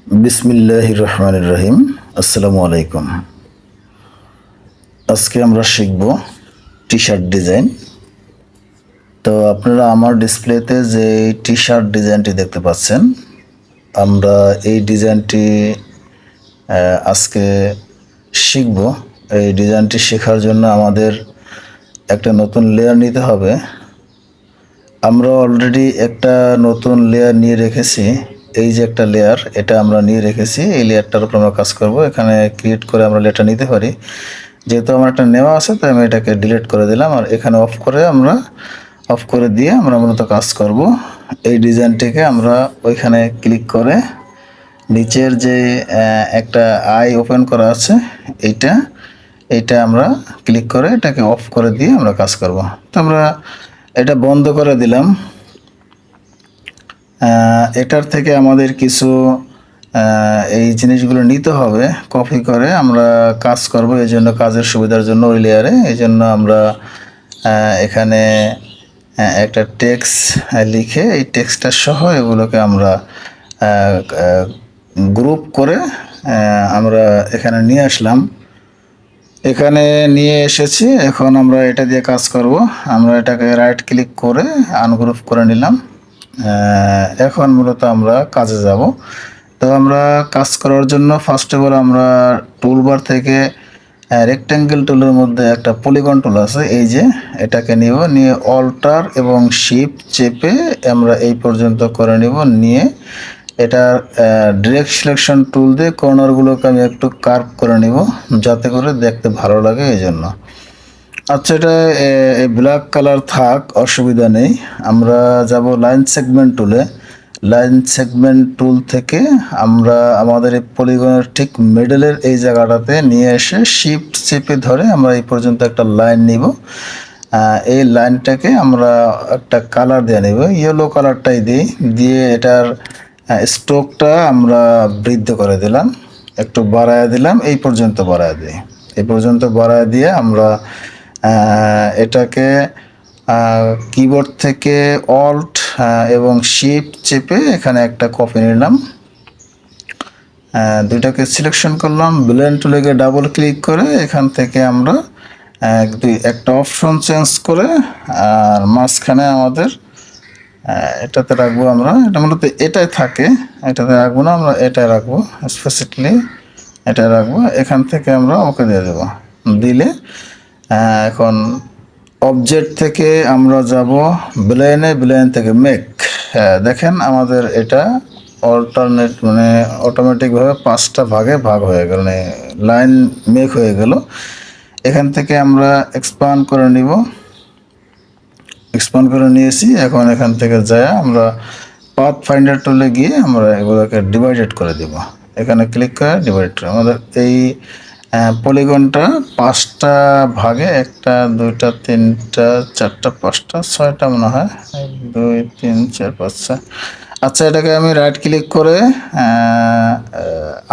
বিসমিল্লাহির রহমানির রহিম। আসসালামু আলাইকুম। আজকে আমরা শিখব টি শার্ট ডিজাইন। তো আপনারা আমার ডিসপ্লেতে যে টি শার্ট ডিজাইনটি দেখতে পাচ্ছেন, আমরা এই ডিজাইনটি আজকে শিখব। এই ডিজাইনটি শেখার জন্য আমাদের একটা নতুন লেয়ার নিতে হবে। আমরা অলরেডি একটা নতুন লেয়ার নিয়ে রেখেছি। এই যে একটা লেয়ার, এটা আমরা নিয়ে রেখেছি। এই লেয়ারটার উপর আমরা কাজ করব। এখানে ক্রিয়েট করে আমরা লেয়ারটা নিতে পারি। যেহেতু আমার একটা নেওয়া আছে, তাই আমি এটাকে ডিলিট করে দিলাম। আর এখানে অফ করে দিয়ে আমরা মূলত কাজ করব। এই ডিজাইনটিকে আমরা ওইখানে ক্লিক করে নিচের যে একটা আই ওপেন করা আছে, এইটা আমরা ক্লিক করে এটাকে অফ করে দিয়ে আমরা কাজ করব। তো আমরা এটা বন্ধ করে দিলাম। এটার থেকে আমাদের কিছু এই জিনিসগুলো নিতে হবে, কপি করে আমরা কাজ করব। এই জন্য কাজের সুবিধার জন্য ওই লেয়ারে এই জন্য আমরা এখানে একটা টেক্সট লিখে এই টেক্সটটা সহ এগুলোকে আমরা গ্রুপ করে আমরা এখানে নিয়ে আসলাম। এখানে নিয়ে এসেছি। এখন আমরা এটা দিয়ে কাজ করব। আমরা এটাকে রাইট ক্লিক করে আনগ্রুপ করে নিলাম। এখন মূলত আমরা কাজে যাব। তো আমরা কাজ করার জন্য ফার্স্ট অফ অল আমরা টুলবার থেকে রেক্ট্যাঙ্গেল টুলের মধ্যে একটা পলিগন টুল আছে, এই যে এটাকে নিয়ে অল্টার এবং শিফট চেপে আমরা এই পর্যন্ত করে নিব। নিয়ে এটা ডিরেক্ট সিলেকশন টুল দিয়ে কর্নারগুলোকে আমি একটু কার্ভ করে নিব, যাতে করে দেখতে ভালো লাগে এই জন্য। আচ্ছা, এটা এই ব্ল্যাক কালার থাক, অসুবিধা নেই। আমরা যাব লাইন সেগমেন্ট টুলে। লাইন সেগমেন্ট টুল থেকে আমরা আমাদের এই পলিগনের ঠিক মিডলের এই জায়গাটাতে নিয়ে এসে শিফট চেপে ধরে আমরা এই পর্যন্ত একটা লাইন নিব। এই লাইনটাকে আমরা একটা কালার দিয়ে নেব, ইয়েলো কালারটাই দিয়ে এটার স্ট্রোকটা আমরা বৃদ্ধি করে দিলাম, একটু বাড়ায় দিলাম, এই পর্যন্ত বাড়ায় দিই। এই পর্যন্ত বাড়ায় দিয়ে আমরা এটাকে কিবোর্ড থেকে অল্ট এবং শিফট চেপে এখানে একটা কপি নিলাম। দুইটাকে সিলেকশন করলাম, ব্লেন্ড টুলে গিয়ে ডাবল ক্লিক করে এখান থেকে আমরা একটা অপশন চেঞ্জ করে আর মাঝখানে আমাদের এটাতে রাখবো। আমরা এটা মূলত এটাই থাকে, এটাতে রাখবো না, আমরা এটাই রাখবো, স্পেসিফিকলি এটাই রাখবো। এখান থেকে আমরা ওকে দিয়ে দেবো। দিলে এখন অবজেক্ট থেকে আমরা যাব ব্লেন থেকে মেক। দেখেন আমাদের এটা অল্টারনেট মানে অটোমেটিকভাবে 5টা ভাগে ভাগ হয়ে গেল, মানে লাইন মেক হয়ে গেল। এখান থেকে আমরা এক্সপান্ড করে নিব, এক্সপান্ড করে নিয়েছি। এখন এখান থেকে যায় আমরা পাথ ফাইন্ডার টুলে গিয়ে আমরা এগুলোকে ডিভাইডেড করে দিব। এখানে ক্লিক করে ডিভাইড করে আমাদের এই পলিগনটা 5টা ভাগে, 1টা 2টা 3টা 4টা 5টা 6টা মনে হয়, 1 2 3 4 5 6। আচ্ছা, এটাকে আমি রাইট ক্লিক করে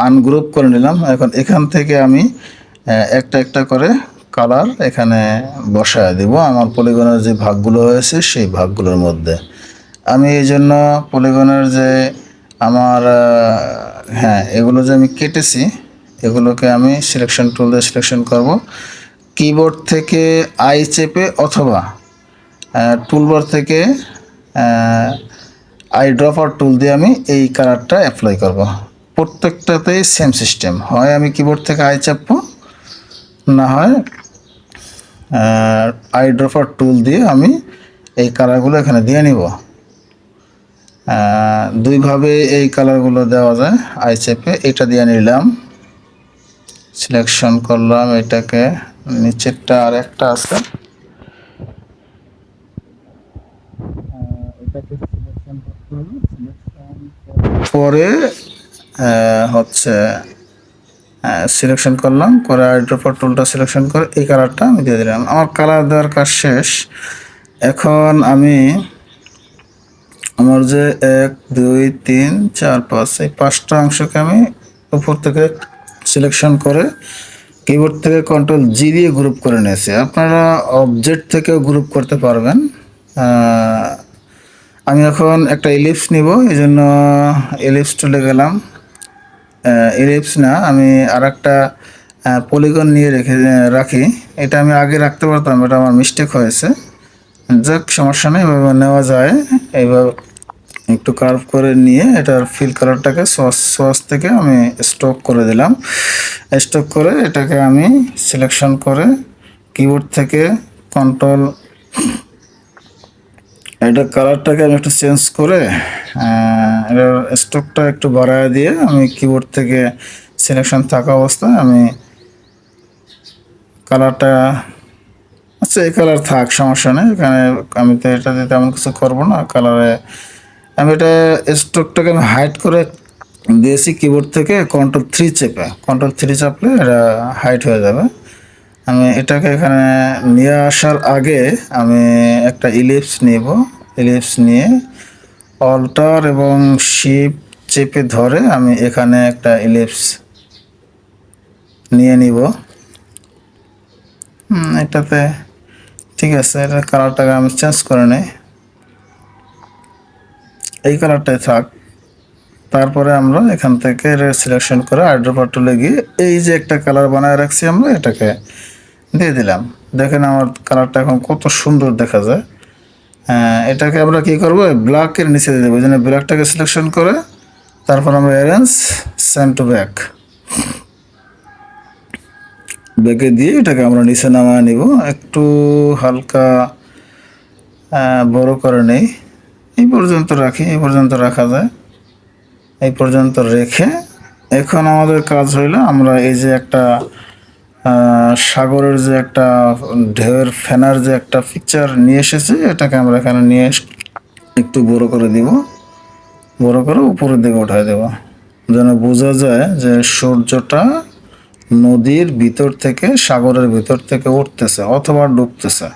আনগ্রুপ করে নিলাম। এখন এখান থেকে আমি একটা একটা করে কালার এখানে বসায় দিব আমার পলিগনের যে ভাগগুলো হয়েছে সেই ভাগগুলোর মধ্যে। আমি এই জন্য পলিগনের যে আমার এগুলো যে আমি কেটেছি এগুলোকে আমি সিলেকশন টুল দিয়ে সিলেকশন করব। কিবোর্ড থেকে আই চেপে অথবা টুলবার থেকে আই ড্রপার টুল দিয়ে আমি এই কালারটা অ্যাপ্লাই করব। প্রত্যেকটাতেই সেম সিস্টেম, হয় আমি কিবোর্ড থেকে আই চাপবো, না হয় আই ড্রপার টুল দিয়ে আমি এই কালারগুলো এখানে দিয়ে নিব। দুইভাবে এই কালারগুলো দেওয়া যায়। আই চেপে এটা দিয়ে নিলাম, সিলেকশন করলাম, এটাকে নিচেরটা আর একটা আছে, এটাকে সিলেকশন করতে হবে। সিলেকশন পরে হচ্ছে সিলেকশন করলাম, করে আইড্রপার টুলটা সিলেকশন করে এই কালারটা আমি দিয়ে দিলাম। আমার কালার দেওয়ার কাজ শেষ। এখন আমি আমার যে 1 2 3 4 5 এই 5টা অংশকে আমি উপর থেকে সিলেকশন করে কিবোর্ড থেকে কন্ট্রোল জি দিয়ে গ্রুপ করে নিয়েছি। আপনারা অবজেক্ট থেকেও গ্রুপ করতে পারবেন। আমি এখন একটা এলিপস নিব, এই জন্য এলিপস টুলে গেলাম, ইলিপস না, আমি আর একটা পলিগন নিয়ে রাখি। এটা আমি আগে রাখতে পারতাম, এটা আমার মিস্টেক হয়েছে। যাক, সমস্যা নেই, এভাবে নেওয়া যায়। এইভাবে একটু কার্ভ করে নিয়ে এটার ফিল কালারটাকে সস থেকে আমি স্টক করে দিলাম। স্টক করে এটাকে আমি সিলেকশন করে কিবোর্ড থেকে কন্ট্রোল, এটা কালারটাকে আমি একটু চেঞ্জ করে এটার স্টকটা একটু বাড়ায় দিয়ে আমি কিবোর্ড থেকে সিলেকশন থাকা অবস্থায় আমি কালারটা, আচ্ছা এই কালার থাক, সমস্যা নেই। এখানে আমি তো এটা দিয়ে তেমন কিছু করবো না। কালারে আমি এটা স্ট্রোকটাকে আমি হাইড করে দিয়েছি কিবোর্ড থেকে কন্ট্রোল 3 চেপে। কন্ট্রোল 3 চাপলে এটা হাইড হয়ে যাবে। আমি এটাকে এখানে নিয়ে আসার আগে আমি একটা ইলিপস নিব। ইলিপস নিয়ে অল্টার এবং শিফট চেপে ধরে আমি এখানে একটা ইলিপস নিয়ে নিব। এটাতে ঠিক আছে, এটার কালারটাকে আমি চেঞ্জ করে নিই, এই কালারটাই থাক। তারপরে আমরা এখান থেকে সিলেকশন করে আইড্রপার টুলে গিয়ে এই যে একটা কালার বানায় রাখছি আমরা, এটাকে দিয়ে দিলাম। দেখেন আমার কালারটা এখন কত সুন্দর দেখা যায়। এটাকে আমরা কি করব, ব্ল্যাকের নিচে দিয়ে দেবো। এই জন্য ব্ল্যাকটাকে সিলেকশন করে তারপর আমরা অ্যারেঞ্জ সেন্ড টু ব্যাক, ব্যাকে দিয়ে এটাকে আমরা নিচে নামায় নিব। একটু হালকা বড় করে নেই, এই পর্যন্ত রাখি, এই পর্যন্ত রাখা যায়। এই পর্যন্ত রেখে এখন আমাদের কাজ হইলো, আমরা এই যে একটা সাগরের যে একটা ঢেউয়ের ফেনার যে একটা পিকচার নিয়ে এসেছি, এটাকে আমরা এখানে নিয়ে একটু বড় করে দিব। বড় করে উপরের দিকে উঠায় দেব, যেন বোঝা যায় যে সূর্যটা নদীর ভিতর থেকে, সাগরের ভিতর থেকে উঠতেছে অথবা ডুবতেছে,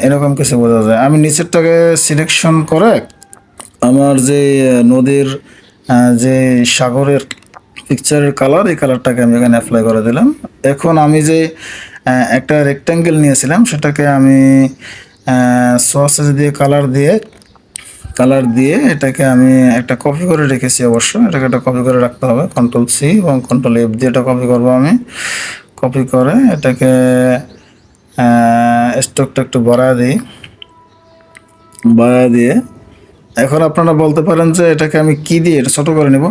এরকম কিছু বোঝা যায়। আমি নিচেরটাকে সিলেকশন করে আমার যে নদীর যে সাগরের পিকচারের কালার, এই কালারটাকে আমি এখানে অ্যাপ্লাই করে দিলাম। এখন আমি যে একটা রেক্ট্যাঙ্গেল নিয়েছিলাম, সেটাকে আমি সসেজ দিয়ে কালার দিয়ে এটাকে আমি একটা কপি করে রেখেছি। অবশ্য এটাকে একটা কপি করে রাখতে হবে, কন্ট্রোল-C এবং কন্ট্রোল-F দিয়ে এটা কপি করবো আমি। কপি করে এটাকে স্টকটা একটু বাড়া দিয়ে এখন আপনারা বলতে পারেন যে এটাকে আমি কি দিয়ে এটা ছোটো করে নেব।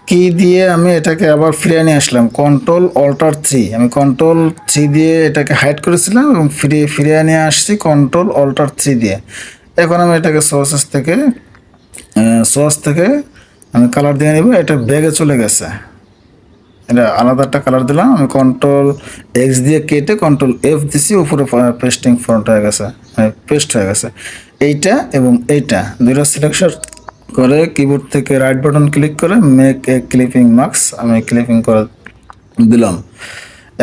কি দিয়ে আমি এটাকে আবার ফিরিয়ে নিয়ে আসলাম, কন্ট্রোল-Alt-3। আমি কন্ট্রোল-3 দিয়ে এটাকে হাইড করেছিলাম এবং ফিরিয়ে নিয়ে আসছি কন্ট্রোল-Alt-3 দিয়ে। এখন আমি এটাকে সস থেকে আমি কালার দিয়ে নিব। এটা ব্যাগে চলে গেছে, এটা আলাদা একটা কালার দিলাম। আমি কন্ট্রোল-X দিয়ে কেটে কন্ট্রোল-F দিছি, উপরে পেস্টিং ফ্রন্ট হয়ে গেছে, পেস্ট হয়ে গেছে। এইটা এবং এইটা দুইটা সিলেকশন করে কিবোর্ড থেকে রাইট বাটন ক্লিক করে মেক এ ক্লিপিং মার্কস আমি ক্লিপিং করে দিলাম।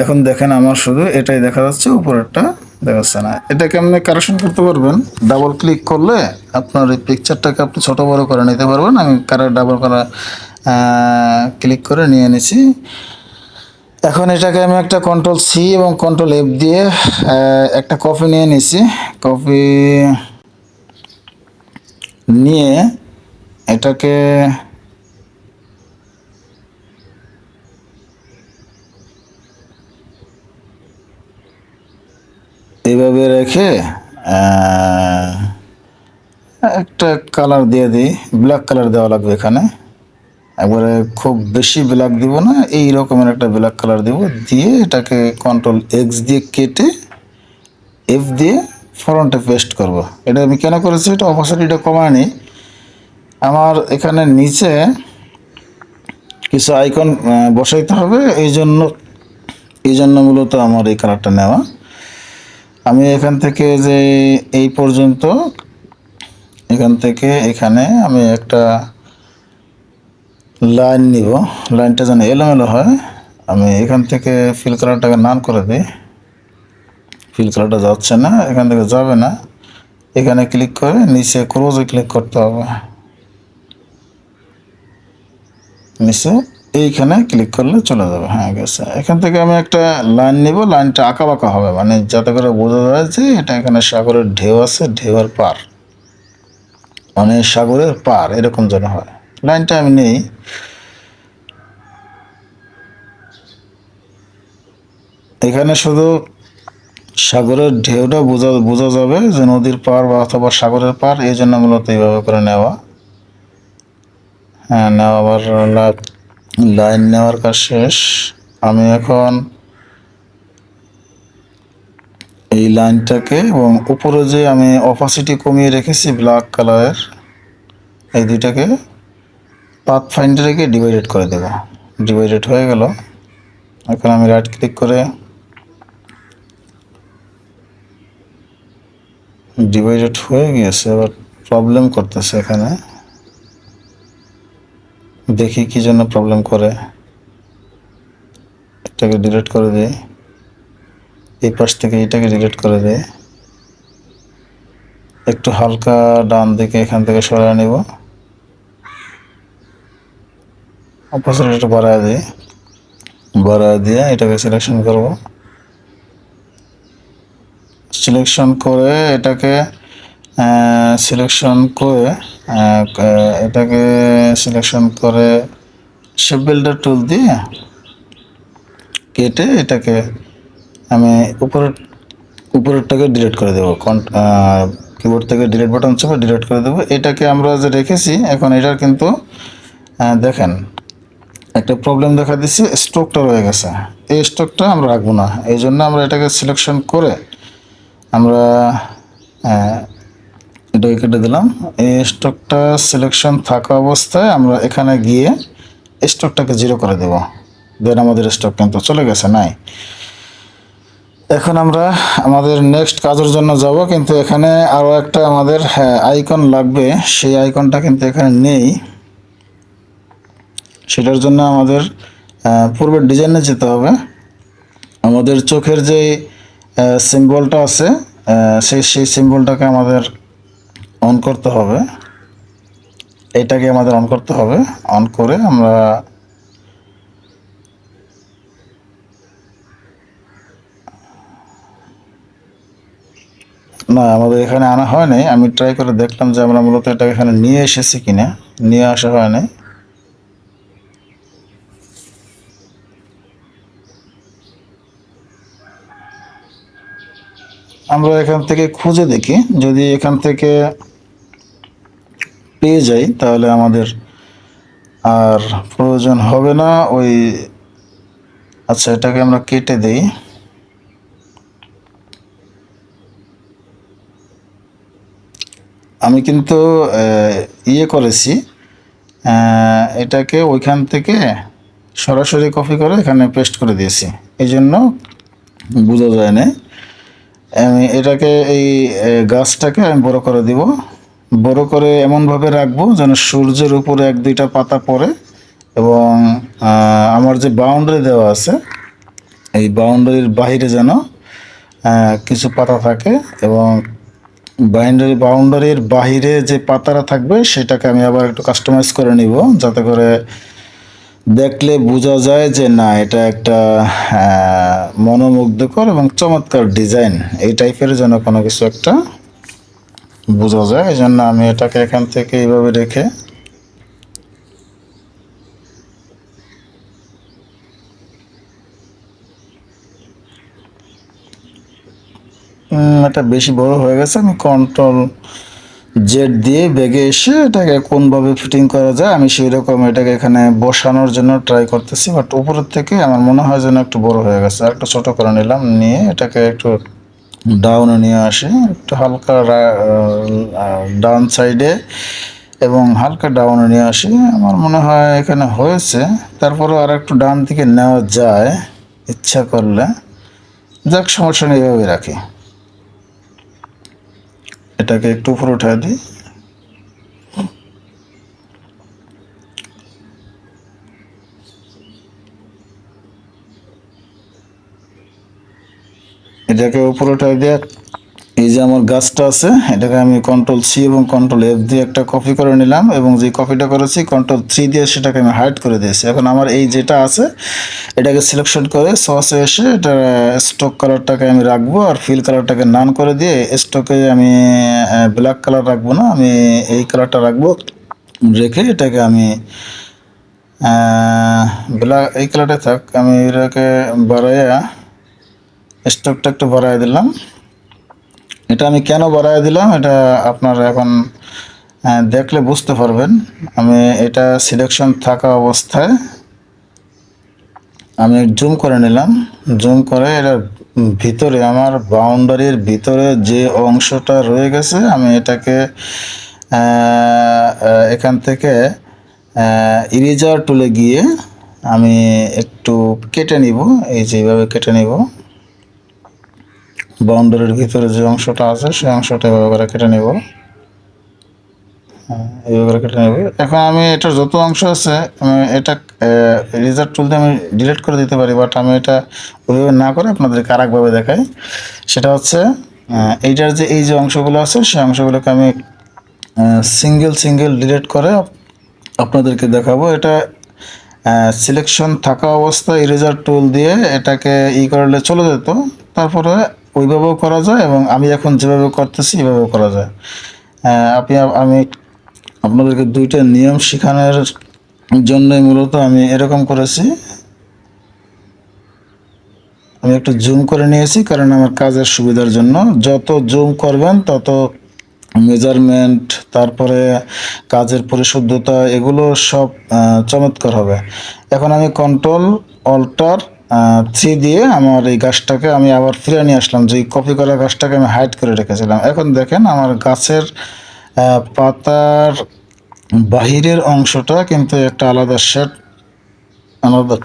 এখন দেখেন আমার শুধু এটাই দেখা যাচ্ছে, উপরেরটা দেখা যাচ্ছে না। এটা কেমনে কারেকশন করতে পারবেন, ডাবল ক্লিক করলে আপনার এই পিকচারটাকে আপনি ছোটো বড়ো করে নিতে পারবেন। আমি ডাবল ক্লিক করে নিয়ে নিয়েছি। এখন এটাকে আমি একটা কন্ট্রোল-C এবং কন্ট্রোল-F দিয়ে একটা কপি নিয়ে নিছি। কপি নিয়ে এটাকে এইভাবে রেখে একটা কালার দিয়ে দিই, ব্ল্যাক কালার দেওয়া লাগবে এখানে। একবারে খুব বেশি ব্ল্যাক দিব না, এই রকমের একটা ব্ল্যাক কালার দিব। দিয়ে এটাকে কন্ট্রোল-X দিয়ে কেটে F দিয়ে ফ্রন্টে পেস্ট করব। এটা আমি কেন করেছি, এটা অপসিটিটা কমায় নিই। আমার এখানে নিচে কিছু আইকন বসাইতে হবে, এই জন্য মূলত আমার এই কালারটা নেওয়া। আমি এখান থেকে যে এই পর্যন্ত, এখান থেকে এখানে আমি একটা লাইন নিব, লাইনটা যেন এলোমেলো হয়। আমি এখান থেকে ফিল কালারটাকে নান করে দিই। ফিল কালারটা যাচ্ছে না, এখান থেকে যাবে না। এখানে ক্লিক করে নিচে ক্লোজে ক্লিক করতে হবে, নিচে এইখানে ক্লিক করলে চলে যাবে। হ্যাঁ গেছে। এখান থেকে আমি একটা লাইন নিব, লাইনটা আঁকা বাঁকা হবে, মানে যাতে করে বোঝা যায় যে এটা এখানে সাগরের ঢেউ আছে, ঢেউয়ের পার, মানে সাগরের পার এরকম যেন হয়। লাইনটা আমি নেই, এখানে শুধু সাগরের ঢেউটা বোঝা বোঝা যাবে যে নদীর পার বা অথবা সাগরের পার, এই জন্য মূলত এইভাবে করে নেওয়া। হ্যাঁ, নেওয়ার লাইন নেওয়ার কাজ শেষ। আমি এখন এই লাইনটাকে এবং উপরে যে আমি অপাসিটি কমিয়ে রেখেছি ব্ল্যাক কালারের, এই দুইটাকে পাথ ফাইন্ডারে ডিভাইডেড করে দেব। ডিভাইডেড হয়ে গেল। এখন আমি রাইট ক্লিক করে ডিভাইডেড হয়ে গিয়েছে, আবার প্রবলেম করতেছে এখানে। দেখি কি জন্য প্রবলেম করে। এটাকে ডিলিট করে দিই, এই পাশ থেকে এটাকে ডিলিট করে দিই, একটু হালকা ডান দিকে এখান থেকে সরাই নেব, অপোজিট একটু বাড়ায় দিই, বাড়ায় দিয়ে এটাকে সিলেকশন করব। সিলেকশন করে এটাকে সিলেকশন করে এটাকে সিলেকশন করে শেপ বিল্ডার টুল দিয়ে কেটে এটাকে আমি উপরেরটাকে ডিলিট করে দেবো। কিবোর্ড থেকে ডিলিট বাটন চেপে ডিলিট করে দেবো। এটাকে আমরা যে রেখেছি, এখন এটার কিন্তু দেখেন একটা প্রবলেম দেখা দিচ্ছি, স্ট্রোকটা রয়ে গেছে। এই স্ট্রোকটা আমরা রাখবো না, এই জন্য আমরা এটাকে সিলেকশন করে আমরা এটাকে কেটে দিলাম। এই স্টকটা সিলেকশন থাকা অবস্থায় আমরা এখানে গিয়ে স্টকটাকে 0 করে দেব। দেন আমাদের স্টক কিন্তু চলে গেছে, নাই। এখন আমরা আমাদের নেক্সট কাজের জন্য যাব, কিন্তু এখানে আরও একটা আমাদের আইকন লাগবে, সেই আইকনটা কিন্তু এখানে নেই। সেটার জন্য আমাদের পূর্বের ডিজাইনে যেতে হবে। আমাদের চোখের যে সিম্বলটা আছে, সেই সিম্বলটাকে আমাদের অন করতে হবে। এটাকে আমাদের অন করতে হবে। অন করে আমরা না, আমাদের এখানে আনা হয় নাই। আমি ট্রাই করে দেখলাম যে আমরা মূলত এটা এখানে নিয়ে এসেছি কিনা। নিয়ে আসা হয় নাই। আমরা এখান থেকে খুঁজে দেখি, যদি এখান থেকে পেয়ে যাই তাহলে আমাদের আর প্রয়োজন হবে না ওই। আচ্ছা, এটাকে আমরা কেটে দেই। আমি কিন্তু ইয়ে করেছি, এটাকে ওইখান থেকে সরাসরি কপি করে এখানে পেস্ট করে দিয়েছি, এই জন্য বোঝা যায় না। আমি এটাকে এই গাছটাকে আমি বড় করে দিব। বড় করে এমনভাবে রাখবো যেন সূর্যের উপরে 1-2টা পাতা পড়ে, এবং আমার যে বাউন্ডারি দেওয়া আছে, এই বাউন্ডারির বাইরে যেন কিছু পাতা থাকে, এবং বাউন্ডারির বাহিরে যে পাতাটা থাকবে সেটাকে আমি আবার একটু কাস্টমাইজ করে নিব, যাতে করে দেখলে বোঝা যায় যে না, এটা একটা মনোমুগ্ধকর এবং চমৎকার ডিজাইন, এই টাইপের যেন কোনো কিছু একটা বোঝা যায়। এই জন্য আমি এটাকে এখান থেকে এইভাবে রেখে এটা বেশি বড় হয়ে গেছে, আমি কন্ট্রোল জেড দিয়ে বেগে এসে এটাকে কোনভাবে ফিটিং করা যায় আমি সেই রকম এটাকে এখানে বসানোর জন্য ট্রাই করতেছি। বাট উপরের থেকে আমার মনে হয় যেন একটু বড় হয়ে গেছে। আর একটু ছোট করে নিলাম, নিয়ে এটাকে একটু ডাউনে নিয়ে আসি, একটু হালকা ডাউন সাইডে এবং হালকা ডাউনে নিয়ে আসি। আমার মনে হয় এখানে হয়েছে। তারপরেও আর একটু ডান দিকে নেওয়া যায় ইচ্ছা করলে। যাক, সমস্যা নেই, এইভাবে রাখি। এটাকে একটু উপরে উঠে দিই। এটাকে উপরে উঠে দিয়ে এই যে আমার গাছটা আছে, এটাকে আমি কন্ট্রোল সি এবং কন্ট্রোল এফ দিয়ে একটা কপি করে নিলাম, এবং যে কপিটা করেছি কন্ট্রোল 3 দিয়ে সেটাকে আমি হাইড করে দিয়েছি। এখন আমার এই যেটা আছে এটাকে সিলেকশন করে সসে এসে এটা স্টক কালারটাকে আমি রাখবো, আর ফিল কালারটাকে নান করে দিয়ে স্টকে আমি ব্ল্যাক কালার রাখবো না, আমি এই কালারটা রাখবো। রেখে এটাকে আমি ব্ল্যাক, এই কালারটা থাক, আমি এটাকে বাড়াইয়া স্টকটা একটু বাড়ায় দিলাম। এটা আমি কেন বাড়ায় দিলাম এটা আপনারা এখন দেখলে বুঝতে পারবেন। আমি এটা সিলেকশন থাকা অবস্থায় আমি জুম করে নিলাম। জুম করে এটার ভিতরে আমার বাউন্ডারির ভিতরে যে অংশটা রয়ে গেছে আমি এটাকে এখান থেকে ইরেজার টুলে গিয়ে আমি একটু কেটে নিব। এই যে এইভাবে কেটে নিব। বাউন্ডারির ভিতরে যে অংশটা আছে সেই অংশটা এভাবে করে কেটে নিব। এইভাবে করে কেটে নেব। এখন আমি এটার যত অংশ আছে এটা ইরেজার টুল দিয়ে আমি ডিলিট করে দিতে পারি, বাট আমি এটা ওইভাবে না করে আপনাদেরকে আরেকভাবে দেখাই। সেটা হচ্ছে এইটার যে এই যে অংশগুলো আছে সেই অংশগুলোকে আমি সিঙ্গেল সিঙ্গেল ডিলিট করে আপনাদেরকে দেখাবো। এটা সিলেকশন থাকা অবস্থায় ইরেজার টুল দিয়ে এটাকে করলে চলে যেত, তারপরে ওইভাবেও করা যায় এবং আমি এখন যেভাবে করতেছি এভাবেও করা যায়। আমি আপনাদেরকে দুইটা নিয়ম শেখানোর জন্যই মূলত আমি এরকম করেছি। আমি একটু জুম করে নিয়েছি কারণ আমার কাজের সুবিধার জন্য। যত জুম করবেন তত মেজারমেন্ট, তারপরে কাজের পরিশুদ্ধতা, এগুলো সব চমৎকার হবে। এখন আমি কন্ট্রোল অল্টার 3 দিয়ে আমার এই গাছটাকে আমি আবার ফিরে নিয়ে আসলাম। যে কপি করা গাছটাকে আমি হাইড করে রেখেছিলাম। এখন দেখেন আমার গাছের পাতার বাহিরের অংশটা কিন্তু একটা আলাদা শেড, আলাদা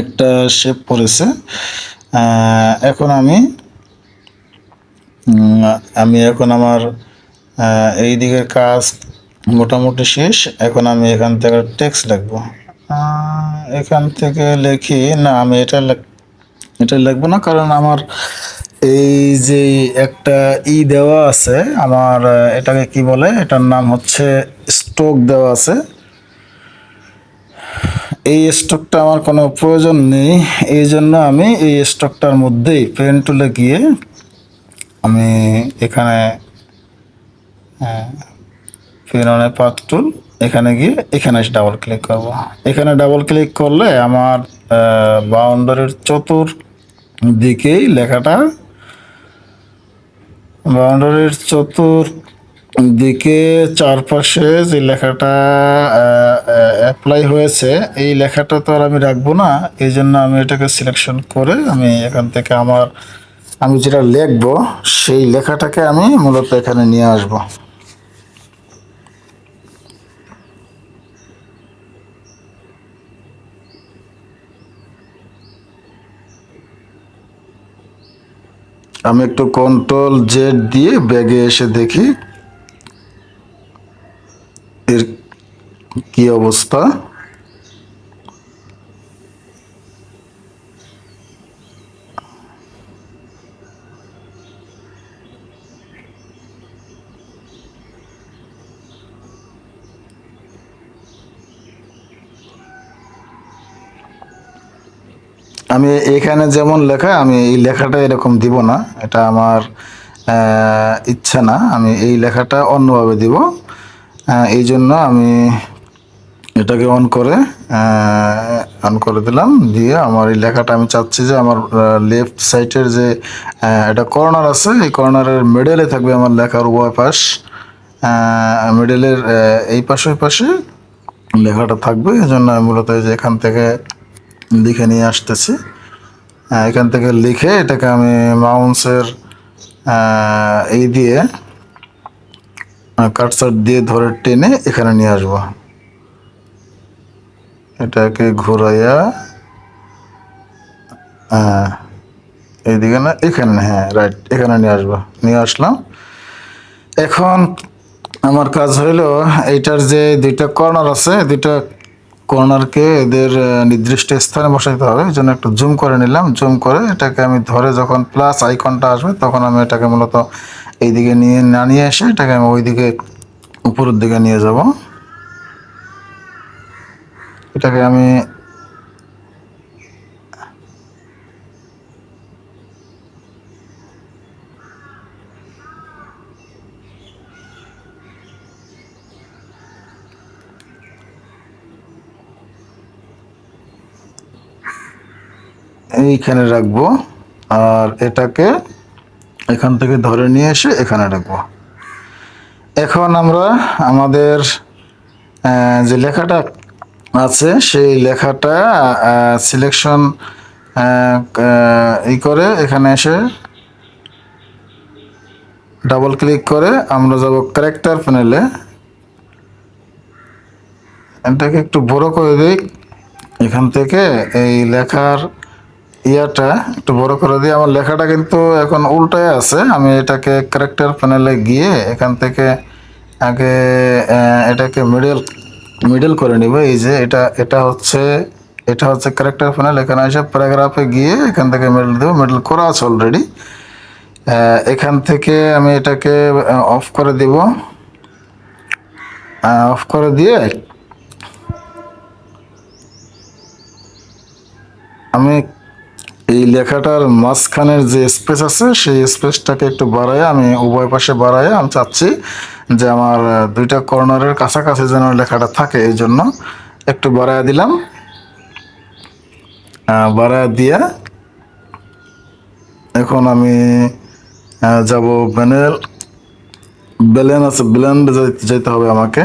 একটা শেপ পড়েছে। এখন আমি এখন আমার এই দিকের কাজ মোটামুটি শেষ। এখন আমি এখান থেকে টেক্সট লিখবো। এখান থেকে লিখি না, আমি এটা লিখবো না, কারণ আমার এই যে একটা দেওয়া আছে আমার, এটাকে কি বলে, এটার নাম হচ্ছে স্ট্রোক দেওয়া আছে। এই স্টকটা আমার কোনো প্রয়োজন নেই, এই জন্য আমি এই স্টকটার মধ্যেই পেন টুলে গিয়ে আমি এখানে পেন অনে পাথ টুল, এখানে গিয়ে এখানে ডাবল ক্লিক করব। এখানে ডাবল ক্লিক করলে আমার বাউন্ডারির চতুর্দিকেই লেখাটা, বাউন্ডারির চতুর্দিকে চারপাশে যে লেখাটা অ্যাপ্লাই হয়েছে এই লেখাটা তো আর আমি রাখবো না। এই জন্য আমি এটাকে সিলেকশন করে আমি এখান থেকে আমি যেটা লিখবো সেই লেখাটাকে আমি মূলত এখানে নিয়ে আসব। আমি একটু কন্ট্রোল জেড দিয়ে ব্যাগে এসে দেখি এর কি অবস্থা। আমি এখানে যেমন লেখা, আমি এই লেখাটা এরকম দিব না, এটা আমার ইচ্ছা না। আমি এই লেখাটা অন্যভাবে দিব। এই জন্য আমি এটাকে অন করে দিলাম। দিয়ে আমার এই লেখাটা আমি চাচ্ছি যে আমার লেফট সাইডের যে একটা কর্নার আছে এই কর্নারের মিডলে থাকবে আমার লেখার উভয় পাশ। মিডলের এই পাশে ওই পাশে লেখাটা থাকবে। এই জন্য আমি মূলত এই যে এখান থেকে লিখে নিয়ে আসতেছি। এখান থেকে লিখে এটাকে আমি মাউসের এই দিয়ে কাটসার দিয়ে ধরে টেনে এখানে নিয়ে আসবো। এটাকে ঘুরাইয়া এইদিকে না, এখানে, হ্যাঁ রাইট, এখানে নিয়ে আসলাম। এখন আমার কাজ হইলো এইটার যে দুইটা কর্নার আছে, দুইটা কর্নারকে এদের নির্দিষ্ট স্থানে বসাইতে হবে। এই জন্য একটু জুম করে নিলাম। জুম করে এটাকে আমি ধরে যখন প্লাস আইকনটা আসবে তখন আমি এটাকে মূলত এইদিকে নিয়ে এসে এটাকে আমি ওইদিকে উপরের দিকে নিয়ে যাব। এটাকে আমি এইখানে রাখবো। আর এটাকে এখান থেকে ধরে নিয়ে এসে এখানে রাখবো। এখন আমরা আমাদের যে লেখাটা আছে সেই লেখাটা সিলেকশন ই করে এখানে এসে ডাবল ক্লিক করে আমরা যাব ক্যারেক্টার প্যানেলে। এটাকে একটু বড় করে দিই, এখান থেকে এই লেখার ইয়াটা একটু বড় করে দিই। আমার লেখাটা কিন্তু এখন উল্টায় আছে, আমি এটাকে ক্যারেক্টার প্যানেলে গিয়ে এখান থেকে আগে এটাকে মিডল করে নিব। এই যে এটা হচ্ছে ক্যারেক্টার প্যানেল, এখানে এসে প্যারাগ্রাফে গিয়ে এখান থেকে মিডল দেবো। মিডল করা আছে অলরেডি। এখান থেকে আমি এটাকে অফ করে দিব। অফ করে দিয়ে আমি এই লেখাটার মাঝখানের যে স্পেস আছে সেই স্পেসটাকে একটু বাড়ায়, আমি উভয় পাশে বাড়ায় আমি চাচ্ছি যে আমার দুইটা কর্নারের কাছাকাছি যেন লেখাটা থাকে, এই জন্য একটু বাড়ায় দিলাম। বাড়ায় দিয়া এখন আমি যাব ব্যালেন্স আছে, ব্লেন্ড যেতে হবে আমাকে।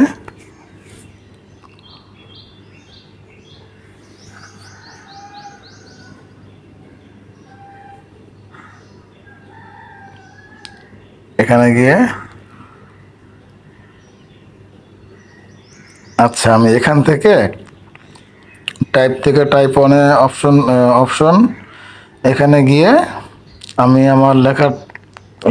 এখানে গিয়ে আচ্ছা আমি এখান থেকে টাইপ অনে অপশন এখানে গিয়ে আমি আমার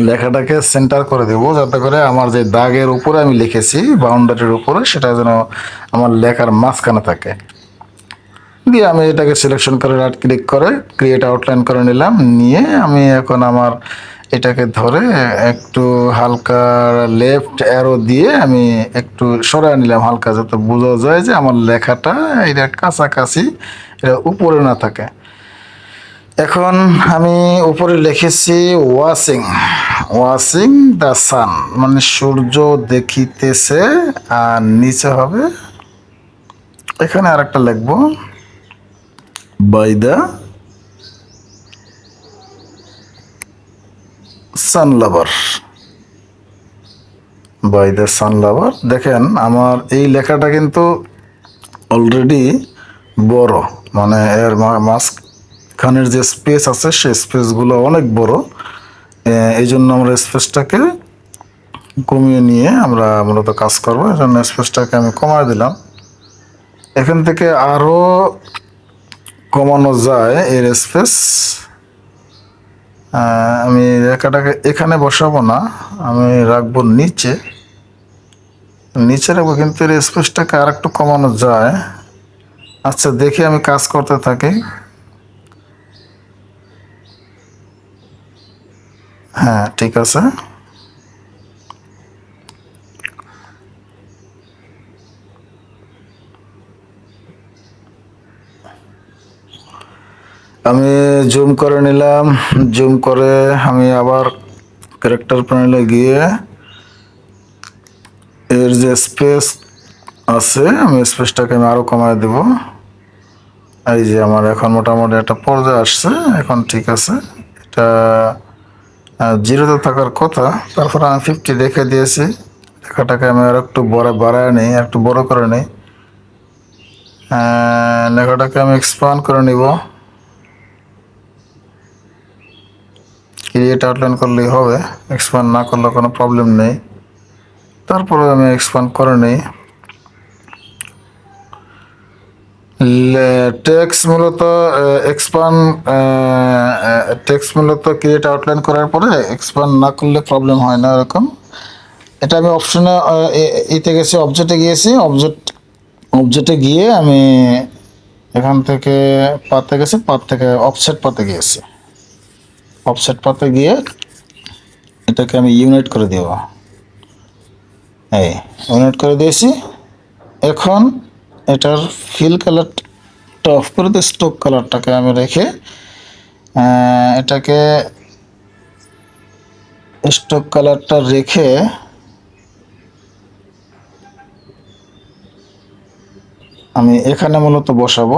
লেখাটাকে সেন্টার করে দেব, যাতে করে আমার যে দাগের উপরে আমি লিখেছি বাউন্ডারির উপরে সেটা যেন আমার লেখার মাঝখানে থাকে। দিয়ে আমি এটাকে সিলেকশন করে রাইট ক্লিক করে ক্রিয়েট আউটলাইন করে নিলাম। নিয়ে আমি এখন আমার এটাকে ধরে একটু হালকা লেফট অ্যারো দিয়ে আমি একটু সরায় নিলাম হালকা, যাতে বোঝা যায় যে আমার লেখাটা এটা কাছাকাছি, এটা উপরে না থাকে। এখন আমি উপরে লিখেছি ওয়াচিং ওয়াচিং দ্য সান, মানে সূর্য দেখিতেছে। আর নিচে হবে এখানে আরেকটা লিখবো by the sun lover, by the sun lover. দেখেন আমার এই লেখাটা কিন্তু অলরেডি বড়, মানে এর মাঝখানের যে স্পেস আছে সেই স্পেসগুলো অনেক বড়। এই জন্য আমরা স্পেসটাকে কমিয়ে নিয়ে আমরা মূলত কাজ করবো। এই জন্য স্পেসটাকে আমি কমায় দিলাম। এখান থেকে আরো কমানো যায় এর স্পেস। আমি রেখাটাকে এখানে বসাবো না, আমি রাখবো নিচে রাখবো, কিন্তু এর স্পেসটাকে আর একটু কমানো যায়। আচ্ছা দেখি, আমি কাজ করতে থাকি। হ্যাঁ ঠিক আছে। আমি জুম করে নিলাম। জুম করে আমি আবার ক্যারেক্টার প্যানেলে গিয়ে এর যে স্পেস আছে আমি স্পেসটাকে আমি আরো কমায় দেব। এই যে আমার এখন মোটামুটি একটা পর্যায়ে আসছে, এখন ঠিক আছে। এটা জিরোতে থাকার কথা, তারপর আমি 50 রেখে দিয়েছি। লেখাটাকে আমি আর একটু বাড়ায় নিই, একটু বড় করে নিই। লেখাটাকে আমি এক্সপান্ড করে নিব। ক্রিয়েট আউটলাইন করলেই হবে, এক্সপান্ড না করলে কোনো প্রবলেম নেই। তারপরে আমি এক্সপান্ড করে নিই। টেক্সট মূলত ক্রিয়েট আউটলাইন করার পরে এক্সপান্ড না করলে প্রবলেম হয় না এরকম। এটা আমি অপশনে ইতে গেছি, অবজেক্টে গিয়েছি। অবজেক্টে গিয়ে আমি এখান থেকে পাতে গেছি, পাত থেকে অফসেট পাতে গিয়েছি। অফসেট পাতে গিয়ে এটাকে আমি ইউনিট করে দেব। এই ইউনিট করে দিয়েছি। এখন এটার ফিল কালারটা অফ করে দিয়ে স্টোক কালারটাকে আমি রেখে এটাকে স্টোক কালারটা রেখে আমি এখানে মূলত বসাবো।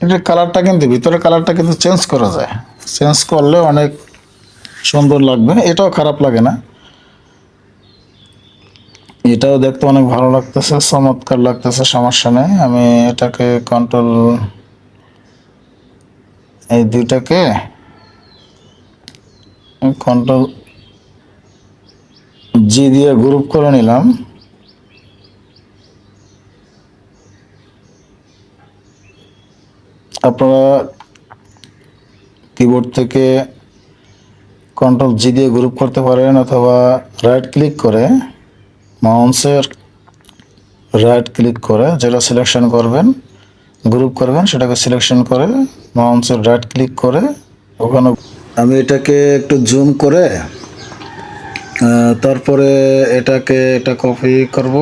এটার কালারটা কিন্তু ভিতরে কালারটা কিন্তু চেঞ্জ করা যায়, চেঞ্জ করলে অনেক সুন্দর লাগবে, এটাও খারাপ লাগে না, এটাও দেখতে অনেক ভালো লাগতেছে, চমৎকার লাগতেছে, সমস্যা নেই। আমি এটাকে কন্ট্রোল এই দুইটাকে কন্ট্রোল জি দিয়ে গ্রুপ করে নিলাম। আপনারা কিবোর্ড থেকে কন্ট্রোল জি দিয়ে গ্রুপ করতে পারেন, অথবা রাইট ক্লিক করে মাউসের রাইট ক্লিক করে যেটা সিলেকশন করবেন, গ্রুপ করবেন, সেটাকে সিলেকশন করে মাউসের রাইট ক্লিক করে ওখানে আমি এটাকে একটু জুম করে তারপরে এটাকে এটা কপি করব,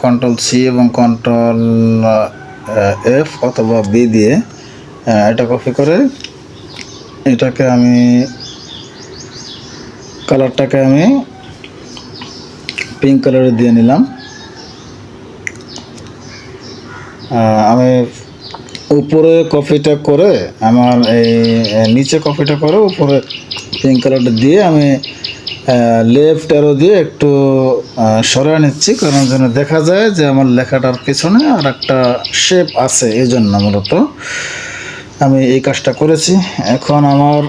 কন্ট্রোল সি এবং কন্ট্রোল এফ অথবা বি দিয়ে এটা কপি করে এটাকে আমি কালারটাকে আমি পিঙ্ক কালারে দিয়ে নিলাম। আমি উপরে কপিটা করে আমার এই নিচে কপিটা করে উপরে পিঙ্ক কালারটা দিয়ে আমি লেফট অ্যারো দিয়ে একটু সরিয়ে নিচ্ছি, কারণ যেন দেখা যায় যে আমার লেখাটার পিছনে আর একটা শেপ আছে, এই জন্য মূলত আমি এই কাজটা করেছি। এখন আমার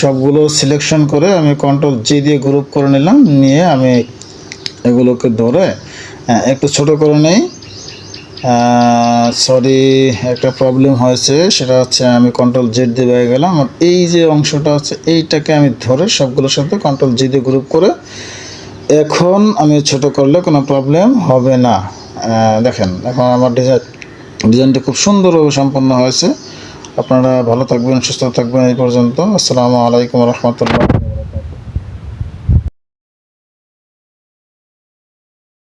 সবগুলো সিলেকশন করে আমি কন্ট্রোল জি দিয়ে গ্রুপ করে নিলাম, নিয়ে আমি এগুলোকে ধরে একটু ছোট করে নেই। সরি, একটা প্রবলেম হয়েছে, সেটা হচ্ছে আমি কন্ট্রোল জেড দিয়ে বেয়ে গেলাম, আর এই যে অংশটা হচ্ছে এইটাকে আমি ধরে সবগুলোর সাথে কন্ট্রোল জি দিয়ে গ্রুপ করে এখন আমি ছোট করলে কোনো প্রবলেম হবে না। দেখেন এখন আমার ডিজাইনটা খুব সুন্দরভাবে সম্পন্ন হয়েছে। আপনারা ভালো থাকবেন, সুস্থ থাকবেন। এই পর্যন্ত। আসসালামু আলাইকুম রহমতুল্লাহ।